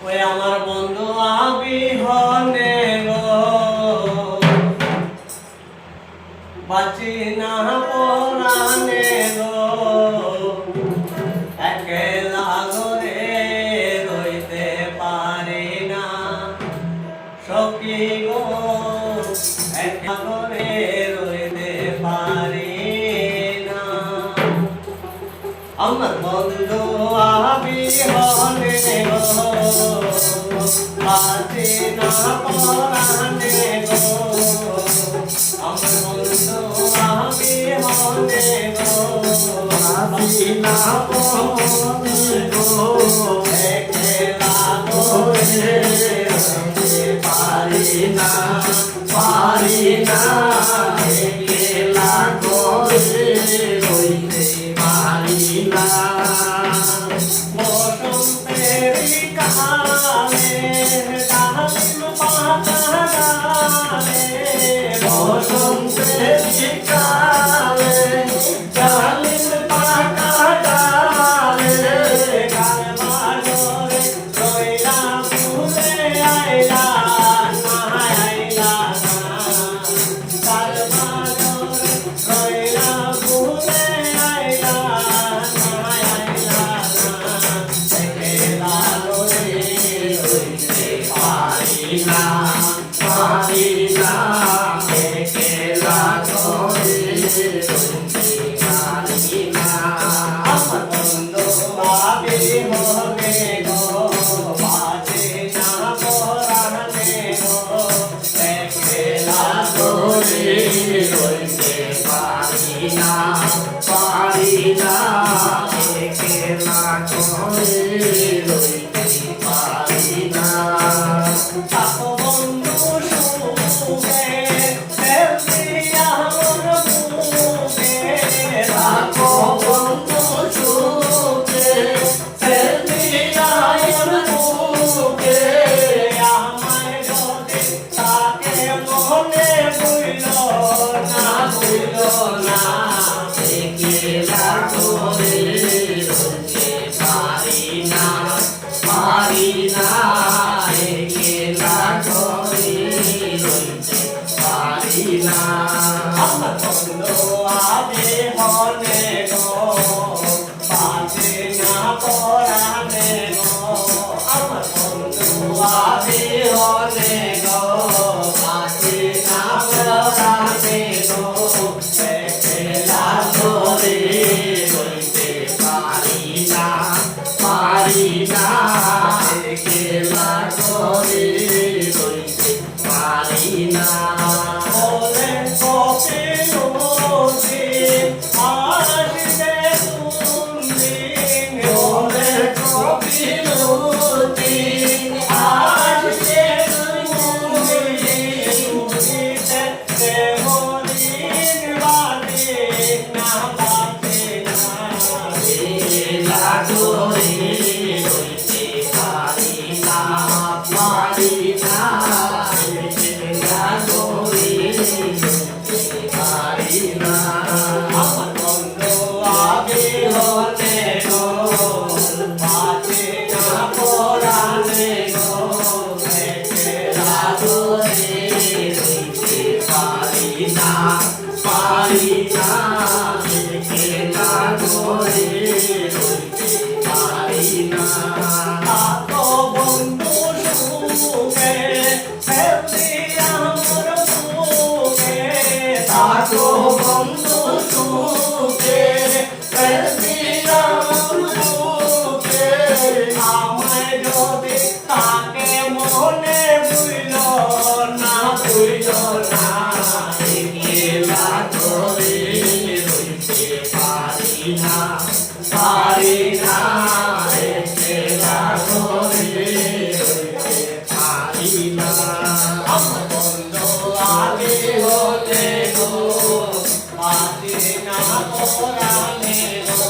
ওই আমার বন্ধু আবিহনে গো বাঁচি না পরাণে গো একলা ঘরে রইতে পারি না সখী গো একলা ঘরে রইতে পারি না আমার বন্ধু আবিহনে গো বাঁচি না পরাণে গো আমার বন্ধু আবিহনে গো বাঁচি না পরাণে গো একলা ঘরে রইতে পারি না একলা ঘরে রইতে পারি না বসন্তের কালে ডালিম পাতা ডালে বসন্তের কালে ডালিম পাতা ডালে গাল মাঝরে রইলা ফুলে আইলা না আইলা না গাল মাঝরে রইলা ফুলে আইলা না আইলা না একলা ঘরে রইতে পারি না একলা ঘরে রইতে পারি না আমার বন্ধু আবিহনে গো বাঁচি না পরাণে গো একলা ঘরে রইতে পারি না একলা ঘরে রইতে পারি না তাকো বন্ধু সুখে ফেলছি আমার বুকে তাকো বন্ধু সুখে ফেলছি আমার বুকে আমায় যদি তাকে মনে বুইল না একলা ঘরে রইতে পারি না একলা ঘরে রইতে পারি না আমার বন্ধু আবিহনে গো বাঁচি না পরাণে গো আমার বন্ধু আবিহনে গো বাঁচি না পরাণে গো একলা ঘরে রইতে পারি না একলা ঘরে রইতে পারি না বলে কপিলুজি আসবে কোনদিন বলে কপিলুজি আসবে কোনদিন উঠিতে দেবরিন বাদে না বাদে না একলা ঘরে রইতে পারি না একলা ঘরে রইতে পারি না আমার বন্ধু আবিহনে গো বাঁচি না পরাণে গো একলা ঘরে রইতে পারি না একলা ঘরে রইতে পারি না তাকো বন্ধু সুখে ফেলছি আমার বুকে তাকো বন্ধু সুখে ফেলছি আমার বুকে আমায় যদি তাকে মনে বুইল না একলা ঘরে রইতে পারি না একলা ঘরে রইতে পারি না আমার বন্ধু আবিহনে গো বাঁচি না পরাণে গো